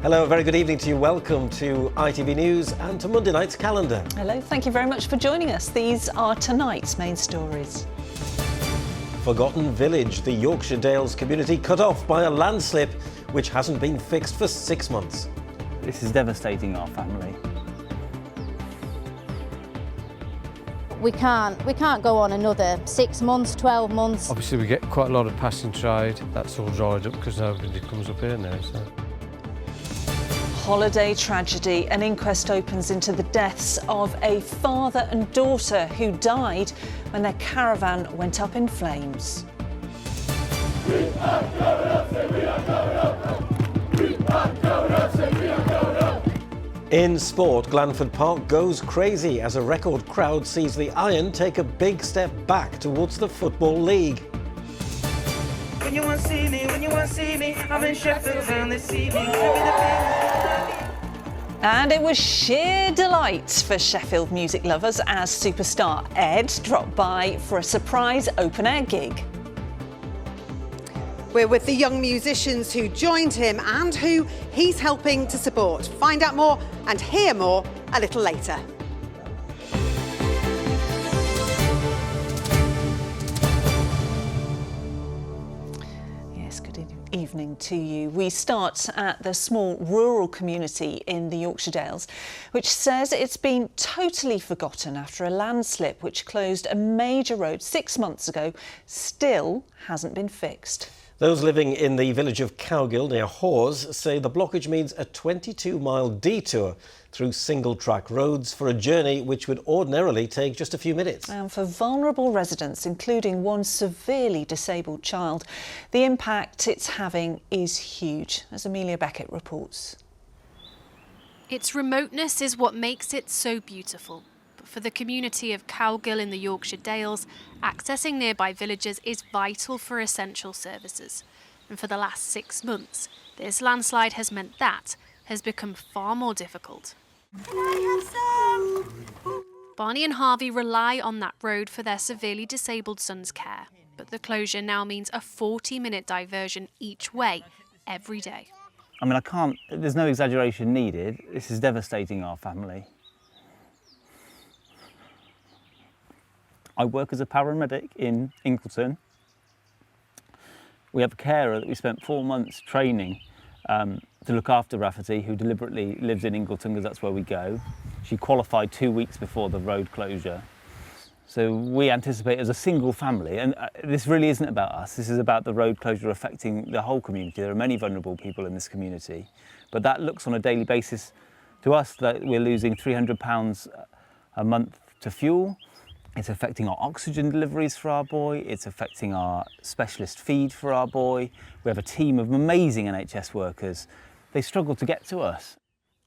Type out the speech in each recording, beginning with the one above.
Hello, a very good evening to you. Welcome to ITV News and to Monday night's calendar. Hello, thank you very much for joining us. These are tonight's main stories. Forgotten village, the Yorkshire Dales community cut off by a landslip which hasn't been fixed for 6 months. This is devastating our family. We can't go on another 6 months, 12 months. Obviously we get quite a lot of passing trade. That's all dried up because nobody comes up here now. So. Holiday tragedy. An inquest opens into the deaths of a father and daughter who died when their caravan went up in flames. In sport, Glanford Park goes crazy as a record crowd sees the Iron take a big step back towards the Football League. When you want to see me, I'm in Sheffield this evening. And it was sheer delight for Sheffield music lovers as superstar Ed dropped by for a surprise open-air gig. We're with the young musicians who joined him and who he's helping to support. Find out more and hear more a little later. Evening to you. We start at the small rural community in the Yorkshire Dales, which says it's been totally forgotten after a landslip which closed a major road 6 months ago still hasn't been fixed. Those living in the village of Cowgill near Hawes say the blockage means a 22-mile detour through single-track roads for a journey which would ordinarily take just a few minutes. And for vulnerable residents, including one severely disabled child, the impact it's having is huge, as Amelia Beckett reports. Its remoteness is what makes it so beautiful. But for the community of Cowgill in the Yorkshire Dales, accessing nearby villages is vital for essential services. And for the last 6 months, this landslide has meant that has become far more difficult. Barney and Harvey rely on that road for their severely disabled son's care, but the closure now means a 40-minute diversion each way, every day. I mean, there's no exaggeration needed. This is devastating our family. I work as a paramedic in Ingleton. We have a carer that we spent 4 months training to look after Rafferty, who deliberately lives in Ingleton because that's where we go. She qualified 2 weeks before the road closure. So we anticipate as a single family, and this really isn't about us, this is about the road closure affecting the whole community. There are many vulnerable people in this community, but that looks on a daily basis to us that we're losing £300 a month to fuel. It's affecting our oxygen deliveries for our boy, it's affecting our specialist feed for our boy. We have a team of amazing NHS workers. They struggle to get to us.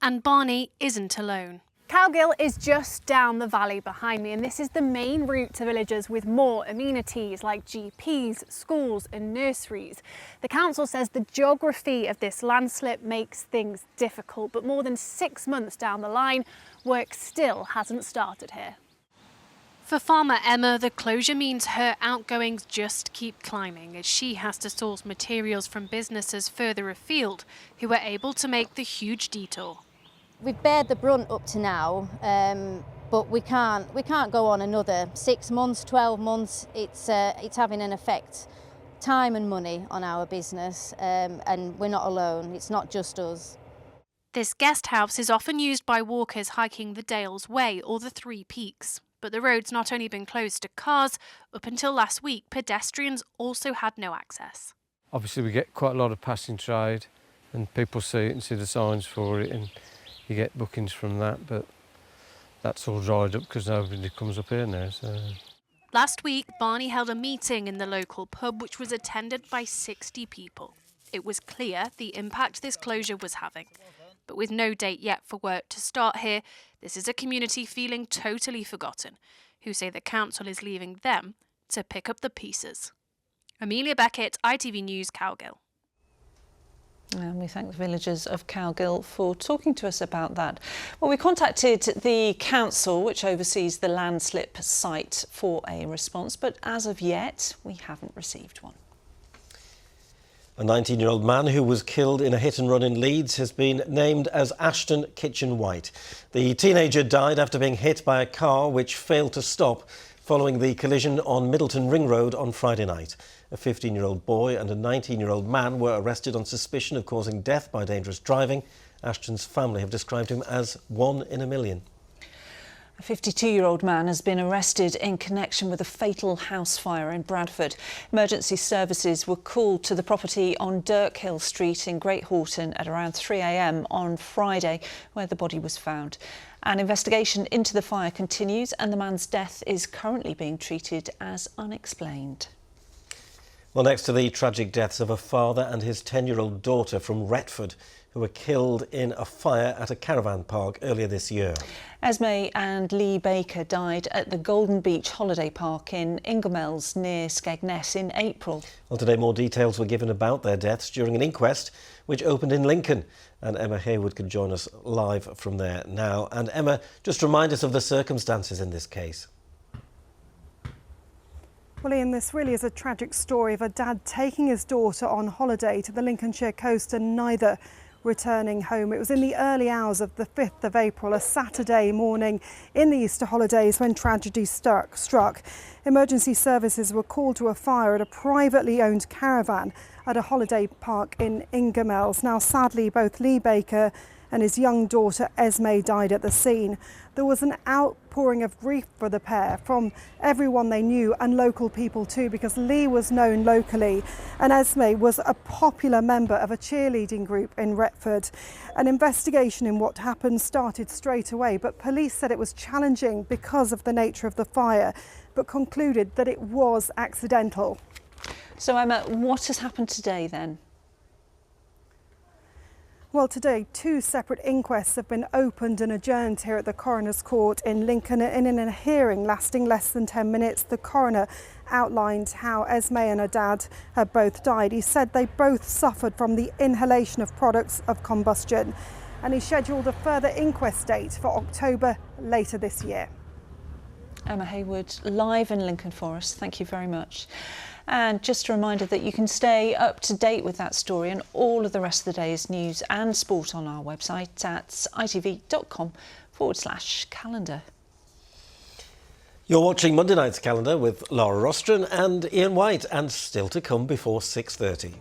And Barney isn't alone. Cowgill is just down the valley behind me, and this is the main route to villages with more amenities like GPs, schools and nurseries. The council says the geography of this landslip makes things difficult, but more than 6 months down the line, work still hasn't started here. For farmer Emma, the closure means her outgoings just keep climbing as she has to source materials from businesses further afield who are able to make the huge detour. We've bared the brunt up to now, but we can't go on another 6 months, 12 months. It's having an effect, time and money on our business, and we're not alone. It's not just us. This guest house is often used by walkers hiking the Dales Way or the Three Peaks. But the road's not only been closed to cars, up until last week, pedestrians also had no access. Obviously we get quite a lot of passing trade and people see it and see the signs for it and you get bookings from that, but that's all dried up because nobody comes up here now. So. Last week, Barney held a meeting in the local pub which was attended by 60 people. It was clear the impact this closure was having. But with no date yet for work to start here, this is a community feeling totally forgotten, who say the council is leaving them to pick up the pieces. Amelia Beckett, ITV News, Cowgill. And we thank the villagers of Cowgill for talking to us about that. Well, we contacted the council, which oversees the landslip site, for a response, but as of yet, we haven't received one. A 19-year-old man who was killed in a hit-and-run in Leeds has been named as Ashton Kitchen-White. The teenager died after being hit by a car which failed to stop following the collision on Middleton Ring Road on Friday night. A 15-year-old boy and a 19-year-old man were arrested on suspicion of causing death by dangerous driving. Ashton's family have described him as one in a million. A 52-year-old man has been arrested in connection with a fatal house fire in Bradford. Emergency services were called to the property on Dirkhill Street in Great Horton at around 3 a.m. on Friday, where the body was found. An investigation into the fire continues and the man's death is currently being treated as unexplained. Well, next to the tragic deaths of a father and his 10-year-old daughter from Retford, who were killed in a fire at a caravan park earlier this year. Esme and Lee Baker died at the Golden Beach Holiday Park in Ingomells near Skegness in April. Well, today more details were given about their deaths during an inquest which opened in Lincoln. And Emma Haywood can join us live from there now. And Emma, just remind us of the circumstances in this case. Well, Ian, this really is a tragic story of a dad taking his daughter on holiday to the Lincolnshire coast and neither returning home. It was in the early hours of the 5th of April, a Saturday morning in the Easter holidays, when tragedy struck. Emergency services were called to a fire at a privately owned caravan at a holiday park in Ingomells. Now, sadly, both Lee Baker and his young daughter Esme died at the scene. There was an outpouring of grief for the pair from everyone they knew and local people too, because Lee was known locally and Esme was a popular member of a cheerleading group in Retford. An investigation in what happened started straight away, but police said it was challenging because of the nature of the fire, but concluded that it was accidental. So Emma, what has happened today then? Well, today, 2 separate inquests have been opened and adjourned here at the Coroner's Court in Lincoln. And in a hearing lasting less than 10 minutes, the coroner outlined how Esme and her dad had both died. He said they both suffered from the inhalation of products of combustion. And he scheduled a further inquest date for October later this year. Emma Haywood, live in Lincoln for us. Thank you very much. And just a reminder that you can stay up to date with that story and all of the rest of the day's news and sport on our website at itv.com/calendar. You're watching Monday Night's Calendar with Laura Rostron and Ian White, and still to come before 6:30.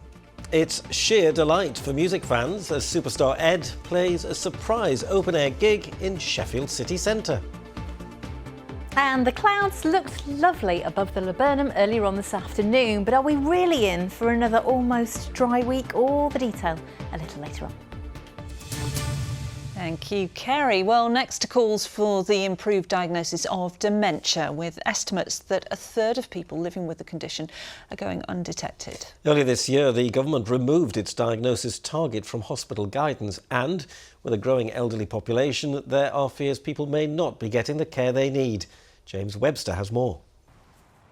It's sheer delight for music fans as superstar Ed plays a surprise open-air gig in Sheffield city centre. And the clouds looked lovely above the laburnum earlier on this afternoon, but are we really in for another almost dry week? All the detail a little later on. Thank you, Kerry. Well, next to calls for the improved diagnosis of dementia, with estimates that a third of people living with the condition are going undetected. Earlier this year, the government removed its diagnosis target from hospital guidance, and with a growing elderly population, there are fears people may not be getting the care they need. James Webster has more.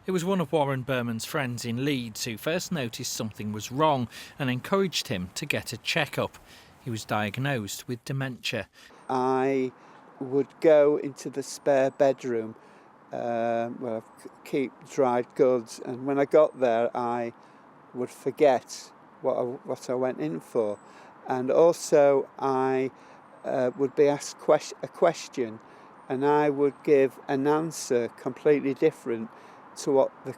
It was one of Warren Berman's friends in Leeds who first noticed something was wrong and encouraged him to get a check-up. He was diagnosed with dementia. I would go into the spare bedroom where I keep dried goods, and when I got there I would forget what I went in for. And also I would be asked a question and I would give an answer completely different to what the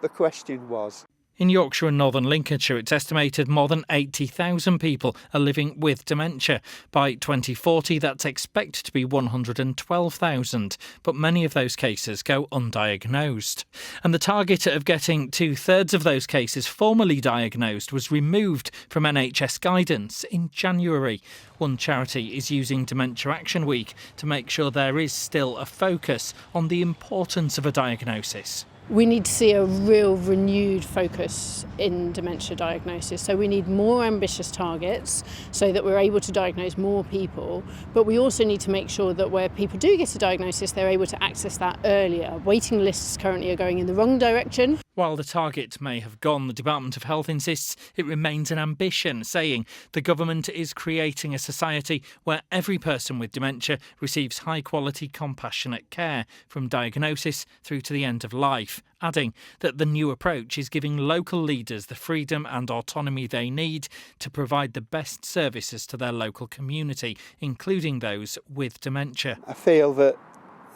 question was. In Yorkshire and northern Lincolnshire, it's estimated more than 80,000 people are living with dementia. By 2040, that's expected to be 112,000, but many of those cases go undiagnosed. And the target of getting 2/3 of those cases formally diagnosed was removed from NHS guidance in January. One charity is using Dementia Action Week to make sure there is still a focus on the importance of a diagnosis. We need to see a real renewed focus in dementia diagnosis. So we need more ambitious targets so that we're able to diagnose more people. But we also need to make sure that where people do get a diagnosis, they're able to access that earlier. Waiting lists currently are going in the wrong direction. While the target may have gone, the Department of Health insists it remains an ambition, saying the government is creating a society where every person with dementia receives high-quality, compassionate care from diagnosis through to the end of life, adding that the new approach is giving local leaders the freedom and autonomy they need to provide the best services to their local community, including those with dementia. I feel that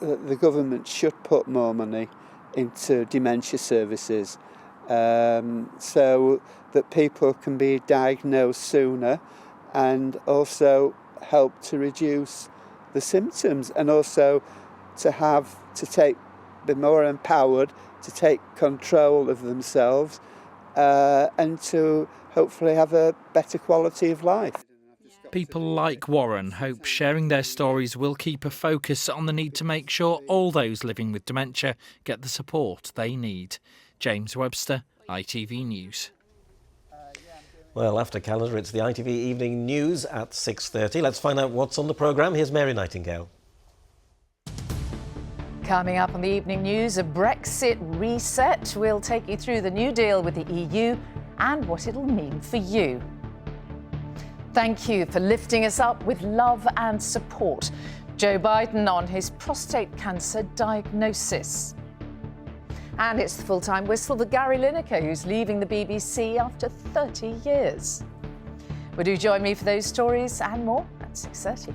the government should put more money into dementia services so that people can be diagnosed sooner and also help to reduce the symptoms, and also to be more empowered to take control of themselves and to hopefully have a better quality of life. People like Warren hope sharing their stories will keep a focus on the need to make sure all those living with dementia get the support they need. James Webster, ITV News. Well, after calendar, it's the ITV Evening News at 6:30. Let's find out what's on the programme. Here's Mary Nightingale. Coming up on the Evening News, a Brexit reset. We'll take you through the new deal with the EU and what it'll mean for you. Thank you for lifting us up with love and support. Joe Biden on his prostate cancer diagnosis. And it's the full-time whistle for Gary Lineker, who's leaving the BBC after 30 years. Would you join me for those stories and more at 6:30?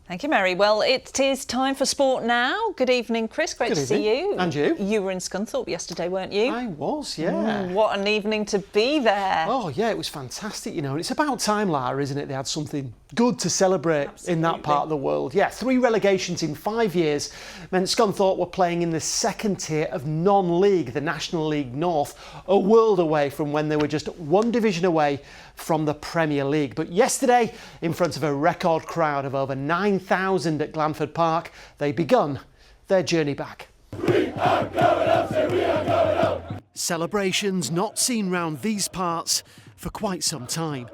Thank you, Mary. Well, it is time for sport now. Good evening, Chris. Great to see you. And you. You were in Scunthorpe yesterday, weren't you? I was, yeah. What an evening to be there. Oh, yeah, it was fantastic, you know. And it's about time, Lara, isn't it? They had something good to celebrate in that part of the world. Yeah, 3 relegations in 5 years meant Scunthorpe were playing in the second tier of non-league, the National League North, a world away from when they were just 1 division away from the Premier League. But yesterday, in front of a record crowd of over 9,000 at Glanford Park, they begun their journey back. We are going up, say we are going up. Celebrations not seen round these parts for quite some time.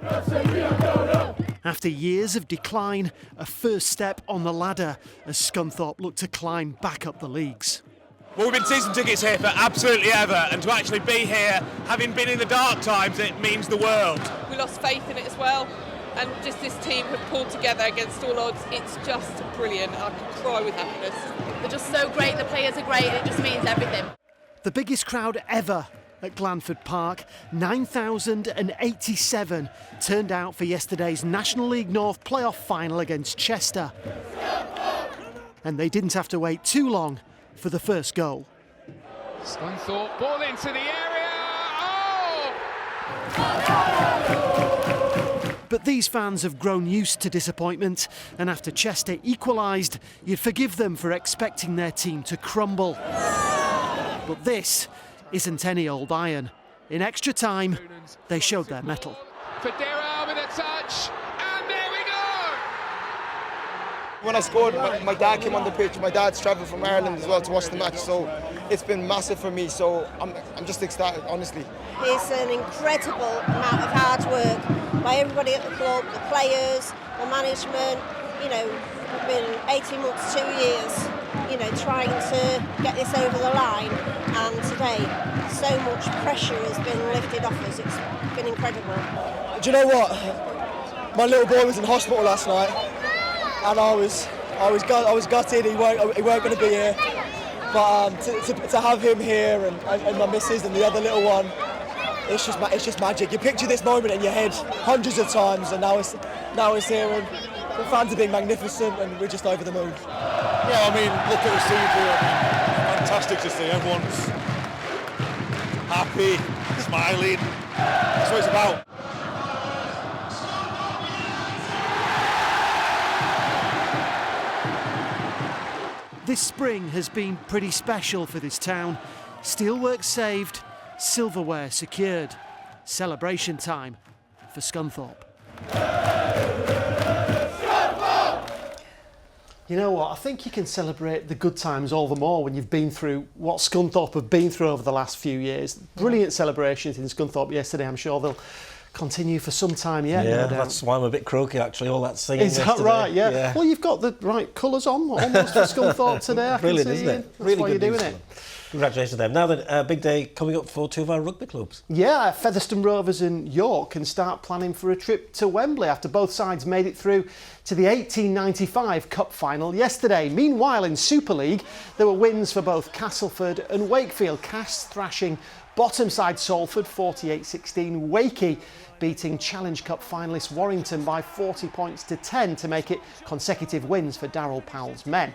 After years of decline, a first step on the ladder as Scunthorpe look to climb back up the leagues. Well, we've been season tickets here for absolutely ever, and to actually be here, having been in the dark times, it means the world. We lost faith in it as well, and just this team have pulled together against all odds. It's just brilliant. I can cry with happiness. They're just so great, the players are great, it just means everything. The biggest crowd ever at Glanford Park, 9,087 turned out for yesterday's National League North playoff final against Chester. And they didn't have to wait too long for the first goal. Scunthorpe, ball into the area. Oh! But these fans have grown used to disappointment, and after Chester equalised, you'd forgive them for expecting their team to crumble. But this isn't any old iron. In extra time, they showed their mettle. Federa with a touch, and there we go! When I scored, my dad came on the pitch. My dad's travelled from Ireland as well to watch the match, so it's been massive for me. So I'm just ecstatic, honestly. It's an incredible amount of hard work by everybody at the club, the players, the management. You know, we've been 18 months, 2 years, you know, trying to get this over the line. And today, so much pressure has been lifted off us. It's been incredible. Do you know what? My little boy was in hospital last night, and I was gutted. He weren't going to be here. But to have him here and my missus and the other little one, it's just magic. You picture this moment in your head hundreds of times, and now it's here, and the fans are being magnificent, and we're just over the moon. Yeah, I mean, look at the scene here. Fantastic to see. Everyone's happy, smiling. That's what it's about. This spring has been pretty special for this town. Steelwork saved, silverware secured. Celebration time for Scunthorpe. You know what, I think you can celebrate the good times all the more when you've been through what Scunthorpe have been through over the last few years. Brilliant celebrations in Scunthorpe yesterday. I'm sure they'll continue for some time yet. Yeah, no doubt. that's why I'm a bit croaky, actually, all that singing. Is that yesterday. right? Yeah. Well, you've got the right colours on almost for Scunthorpe today. Brilliant, isn't it? That's Really why good you're doing news it. for them. Congratulations to them. Now then, a big day coming up for two of our rugby clubs. Yeah, Featherstone Rovers and York can start planning for a trip to Wembley after both sides made it through to the 1895 Cup final yesterday. Meanwhile, in Super League, there were wins for both Castleford and Wakefield. Cass thrashing bottom side Salford 48-16. Wakey beating Challenge Cup finalist Warrington by 40 points to 10 to make it consecutive wins for Darryl Powell's men.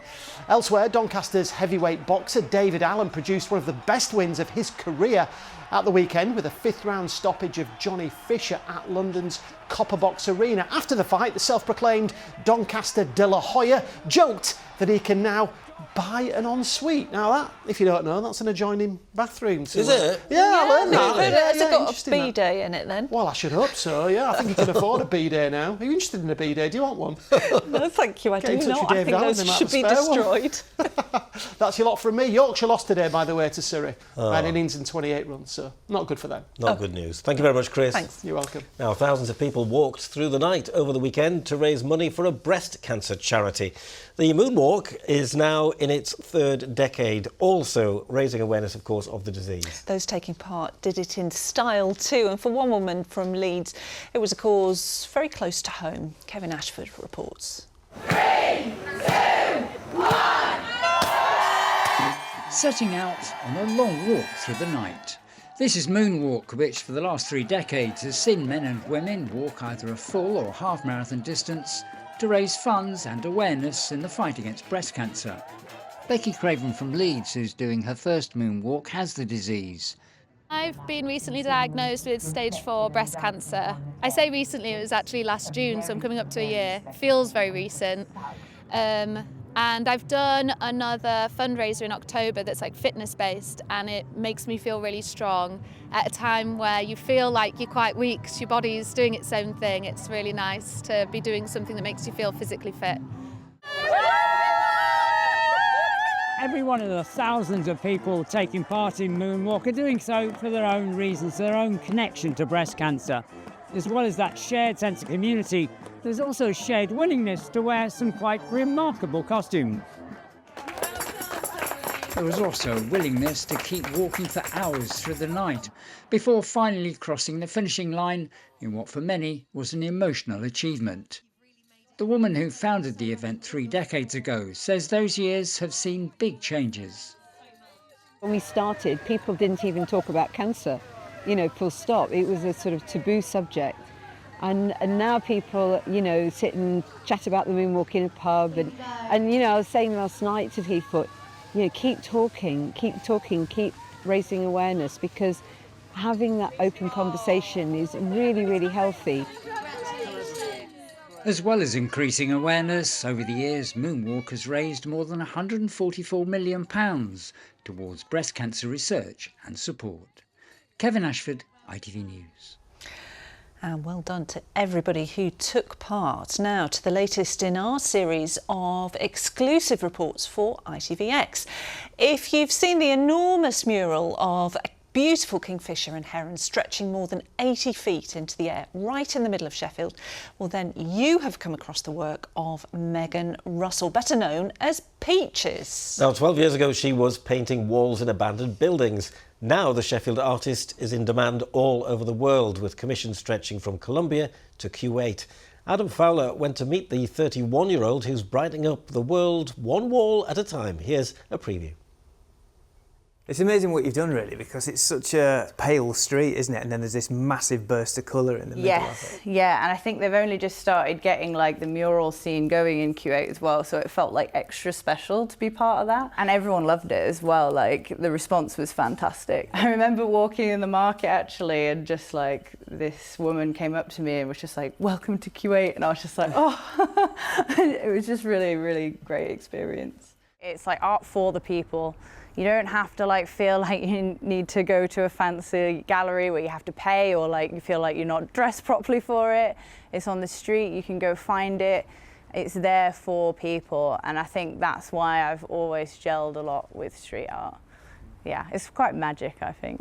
Elsewhere, Doncaster's heavyweight boxer David Allen produced one of the best wins of his career at the weekend with a fifth-round stoppage of Johnny Fisher at London's Copper Box Arena. After the fight, the self-proclaimed Doncaster De La Hoya joked that he can now buy an ensuite. Now that, if you don't know, that's an adjoining bathroom. Is it? Yeah, I learned that. Really? Has it got a interesting that. bidet in it then? Well, I should hope so, yeah. I think you can afford a bidet now. Are you interested in a bidet? Do you want one? No, thank you, I Get in do touch not. with I David think Allen, those they might should be have a spare one. destroyed. That's your lot from me. Yorkshire lost today, by the way, to Surrey. By an innings and 28 runs, so not good for them. Not good news. Thank you very much, Chris. Thanks. You're welcome. Now, thousands of people walked through the night over the weekend to raise money for a breast cancer charity. The Moonwalk is now in its third decade, also raising awareness, of course, of the disease. Those taking part did it in style too, and for one woman from Leeds, it was a cause very close to home. Kevin Ashford reports. 3, 2, 1. Setting out on a long walk through the night. This is Moonwalk, which for the last 3 decades has seen men and women walk either a full or half marathon distance to raise funds and awareness in the fight against breast cancer. Becky Craven from Leeds, who's doing her first Moonwalk, has the disease. I've been recently diagnosed with stage 4 breast cancer. I say recently, it was actually last June, so I'm coming up to a year. It feels very recent. And I've done another fundraiser in October that's like fitness based, and it makes me feel really strong at a time where you feel like you're quite weak because your body's doing its own thing. It's really nice to be doing something that makes you feel physically fit. Every one of the thousands of people taking part in Moonwalk are doing so for their own reasons, their own connection to breast cancer. As well as that shared sense of community, there's also a shared willingness to wear some quite remarkable costumes. There was also a willingness to keep walking for hours through the night before finally crossing the finishing line in what for many was an emotional achievement. The woman who founded the event 3 decades ago says those years have seen big changes. When we started, people didn't even talk about cancer, you know, full stop. It was a sort of taboo subject. And now people, you know, sit and chat about the Moonwalk in a pub. And you know, I was saying last night to people, you know, keep talking, keep raising awareness, because having that open conversation is really, really healthy. As well as increasing awareness, over the years Moonwalk has raised more than £144 million towards breast cancer research and support. Kevin Ashford, ITV News. And well done to everybody who took part. Now to the latest in our series of exclusive reports for ITVX. If you've seen the enormous mural of a beautiful kingfisher and heron stretching more than 80 feet into the air right in the middle of Sheffield, well then you have come across the work of Megan Russell, better known as Peaches. Now, 12 years ago, she was painting walls in abandoned buildings. Now the Sheffield artist is in demand all over the world, with commissions stretching from Colombia to Kuwait. Adam Fowler went to meet the 31-year-old who's brightening up the world one wall at a time. Here's a preview. It's amazing what you've done, really, because it's such a pale street, isn't it? And then there's this massive burst of colour in the middle of it. Yeah, and I think they've only just started getting like the mural scene going in Kuwait as well, so it felt like extra special to be part of that. And everyone loved it as well, like the response was fantastic. I remember walking in the market actually, and just like this woman came up to me and was just like, "Welcome to Kuwait," and I was just like, oh, it was just really, really great experience. It's like art for the people. You don't have to like feel like you need to go to a fancy gallery where you have to pay, or like you feel like you're not dressed properly for it. It's on the street, you can go find it. It's there for people, and I think that's why I've always gelled a lot with street art. Yeah, it's quite magic, I think.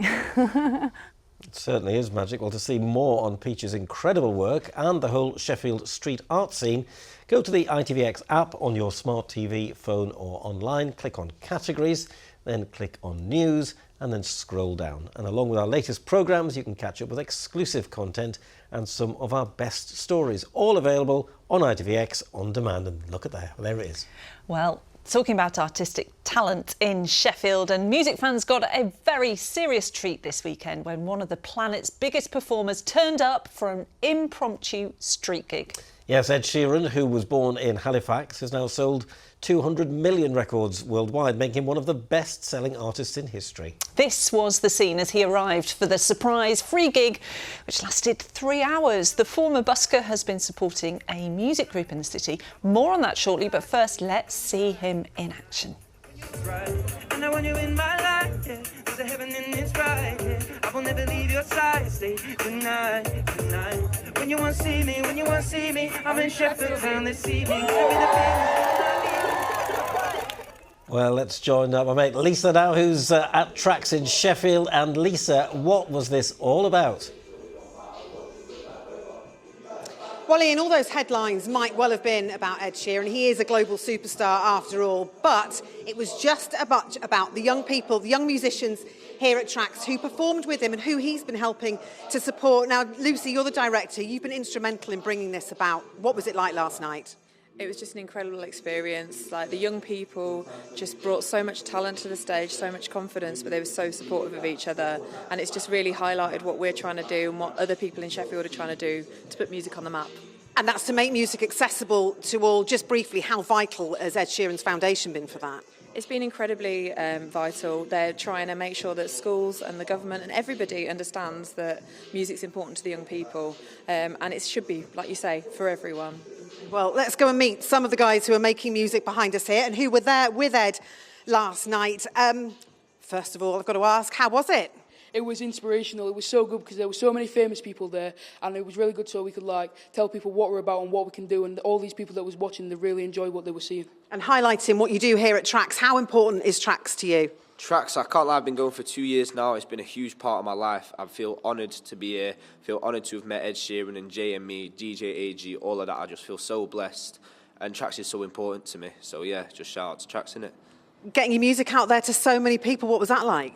It certainly is magic. Well, to see more on Peach's incredible work and the whole Sheffield street art scene, go to the ITVX app on your smart TV, phone or online, click on categories. then click on News and then scroll down. And along with our latest programmes, you can catch up with exclusive content and some of our best stories, all available on ITVX on demand. And look at there it is. Well, talking about artistic talent in Sheffield, and music fans got a very serious treat this weekend when one of the planet's biggest performers turned up for an impromptu street gig. Yes, Ed Sheeran, who was born in Halifax, has now sold 200 million records worldwide, making him one of the best-selling artists in history. This was the scene as he arrived for the surprise free gig, which lasted 3 hours. The former busker has been supporting a music group in the city. More on that shortly, but first, let's see him in action. And I want you in my life, yeah. There's a heaven in this ride, yeah. I will never leave your side, stay tonight. When you want to see me, I'm in Sheffield town this evening. Well, let's join my mate Lisa now, who's at Tracks in Sheffield. And Lisa, what was this all about? Well, Ian, all those headlines might well have been about Ed Sheeran. He is a global superstar after all, but it was just about the young people, the young musicians here at Tracks who performed with him and who he's been helping to support. Now, Lucy, you're the director. You've been instrumental in bringing this about. What was it like last night? It was just an incredible experience. Like, the young people just brought so much talent to the stage, so much confidence, but they were so supportive of each other. And it's just really highlighted what we're trying to do and what other people in Sheffield are trying to do to put music on the map. And that's to make music accessible to all. Just briefly, how vital has Ed Sheeran's foundation been for that? It's been incredibly vital. They're trying to make sure that schools and the government and everybody understands that music's important to the young people, and it should be, like you say, for everyone. Well, let's go and meet some of the guys who are making music behind us here and who were there with Ed last night. First of all, I've got to ask, how was it? It was inspirational. It was so good because there were so many famous people there, and it was really good so we could tell people what we're about and what we can do, and all these people that was watching, they really enjoyed what they were seeing. And highlighting what you do here at Tracks, how important is Tracks to you? Tracks, I can't lie, I've been going for 2 years now. It's been a huge part of my life. I feel honoured to be here. I feel honoured to have met Ed Sheeran and Jay and me, DJ AG, all of that. I just feel so blessed, and Tracks is so important to me. So yeah, just shout out to Tracks, innit? Getting your music out there to so many people, what was that like?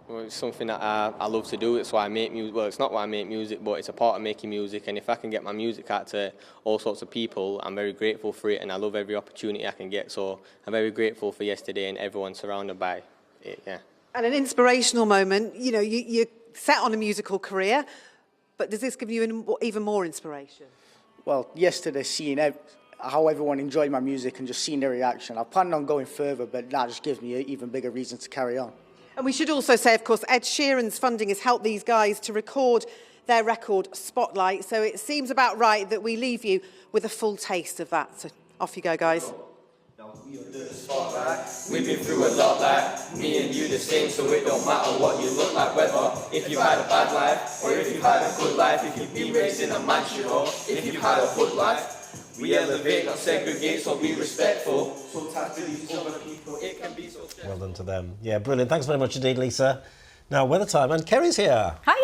Well, it's something that I love to do. It's why I make music. Well, it's not why I make music, but it's a part of making music. And if I can get my music out to all sorts of people, I'm very grateful for it, and I love every opportunity I can get. So I'm very grateful for yesterday and everyone surrounded by it, yeah. And an inspirational moment, you know, you're set on a musical career, but does this give you even more inspiration? Well, yesterday, seeing how everyone enjoyed my music and just seeing their reaction, I planned on going further, but that just gives me an even bigger reason to carry on. And we should also say, of course, Ed Sheeran's funding has helped these guys to record their record Spotlight. So it seems about right that we leave you with a full taste of that. So off you go, guys. We've been through a lot, like me and you the same, so it don't matter what you look like, whether if you've had a bad life or if you've had a good life, if you've been raised in a mansion or if you've had a hood life. We elevate, not segregate, so be respectful. Sometimes to these other people, it can be so stressful. Well done to them. Yeah, brilliant. Thanks very much indeed, Lisa. Now, weather time, and Kerry's here. Hiya,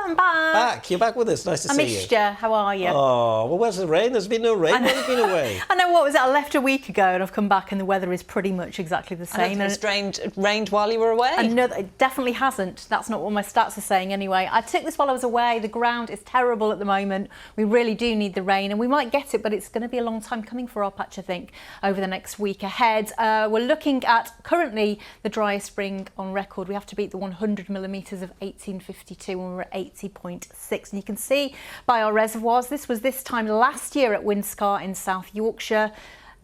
I'm back. You're back with us. Nice to see you. I missed you. How are you? Oh, well, where's the rain? There's been no rain. Where have you been away? I know, what was it? I left a week ago and I've come back and the weather is pretty much exactly the same. And it's rained while you were away? No, it definitely hasn't. That's not what my stats are saying anyway. I took this while I was away. The ground is terrible at the moment. We really do need the rain and we might get it, but it's going to be a long time coming for our patch, I think, over the next week ahead. We're looking at currently the driest spring on record. We have to beat the 100 millimetres of 1852 when we were at 80.6. And you can see by our reservoirs, this was this time last year at Windscar in South Yorkshire.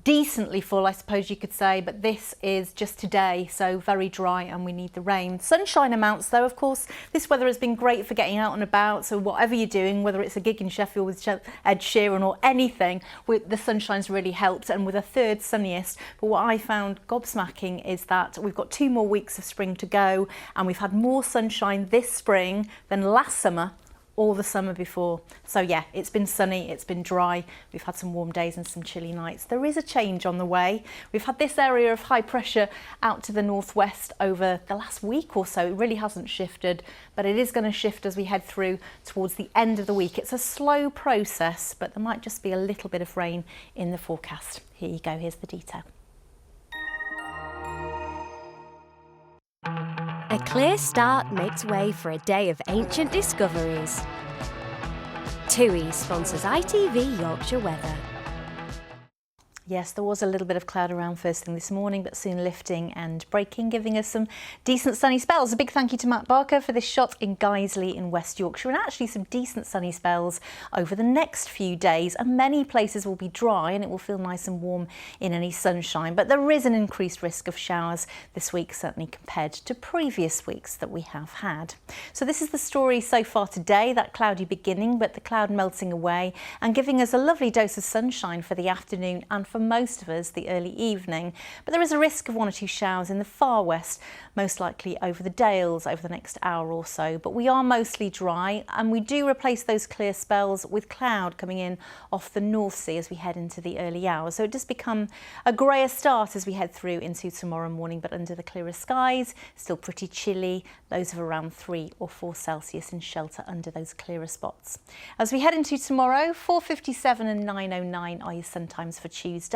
Decently full, I suppose you could say, but this is just today, so very dry and we need the rain. Sunshine amounts though, of course, this weather has been great for getting out and about, so whatever you're doing, whether it's a gig in Sheffield with Ed Sheeran or anything, the sunshine's really helped, and with a third sunniest. But what I found gobsmacking is that we've got 2 more weeks of spring to go, and we've had more sunshine this spring than last summer or the summer before. So yeah, it's been sunny, it's been dry, we've had some warm days and some chilly nights. There is a change on the way. We've had this area of high pressure out to the northwest over the last week or so. It really hasn't shifted, but it is going to shift as we head through towards the end of the week. It's a slow process, but there might just be a little bit of rain in the forecast. Here you go, here's the detail. A clear start makes way for a day of ancient discoveries. TUI sponsors ITV Yorkshire Weather. Yes, there was a little bit of cloud around first thing this morning, but soon lifting and breaking, giving us some decent sunny spells. A big thank you to Matt Barker for this shot in Guiseley in West Yorkshire, and actually some decent sunny spells over the next few days, and many places will be dry and it will feel nice and warm in any sunshine. But there is an increased risk of showers this week, certainly compared to previous weeks that we have had. So this is the story so far today, that cloudy beginning, but the cloud melting away and giving us a lovely dose of sunshine for the afternoon and for most of us the early evening. But there is a risk of 1 or 2 showers in the far west, most likely over the Dales over the next hour or so. But we are mostly dry, and we do replace those clear spells with cloud coming in off the North Sea as we head into the early hours. So it does become a greyer start as we head through into tomorrow morning, but under the clearer skies, still pretty chilly, lows of around 3 or 4 Celsius in shelter under those clearer spots. As we head into tomorrow, 4:57 and 9:09 are your sun times for Tuesday.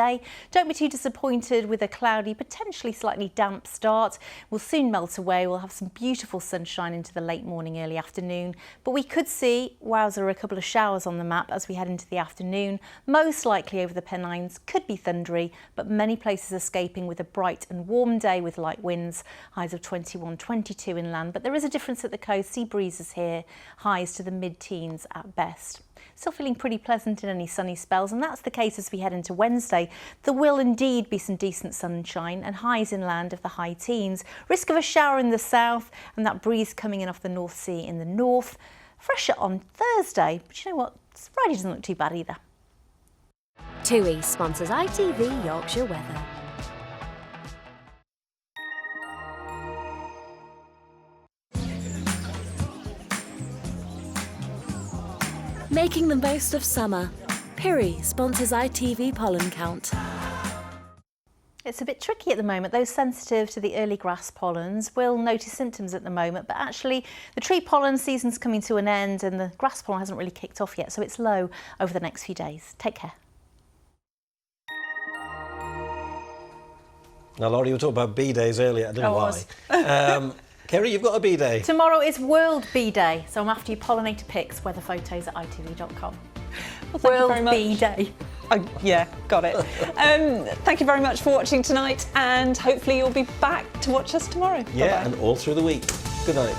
Don't be too disappointed with a cloudy, potentially slightly damp start. We'll soon melt away. We'll have some beautiful sunshine into the late morning, early afternoon. But we could see, wowzer, a couple of showers on the map as we head into the afternoon. Most likely over the Pennines, could be thundery, but many places escaping with a bright and warm day with light winds. Highs of 21, 22 inland. But there is a difference at the coast. Sea breezes here, highs to the mid-teens at best. Still feeling pretty pleasant in any sunny spells, and that's the case as we head into Wednesday. There will indeed be some decent sunshine and highs inland of the high teens. Risk of a shower in the south and that breeze coming in off the North Sea in the north. Fresher on Thursday, but you know what? Friday doesn't look too bad either. TUI sponsors ITV Yorkshire Weather. Making the most of summer. Piri sponsors ITV Pollen Count. It's a bit tricky at the moment. Those sensitive to the early grass pollens will notice symptoms at the moment, but actually the tree pollen season's coming to an end and the grass pollen hasn't really kicked off yet, so it's low over the next few days. Take care. Now, Laurie, you were talking about bee days earlier. I don't know why. Kerry, you've got a bee day. Tomorrow is World Bee Day, so I'm after your pollinator pics, weather photos at itv.com. Well, thank you very much. Bee Day. Oh, yeah, got it. Thank you very much for watching tonight, and hopefully you'll be back to watch us tomorrow. Yeah, Bye-bye. and all through the week. Good night.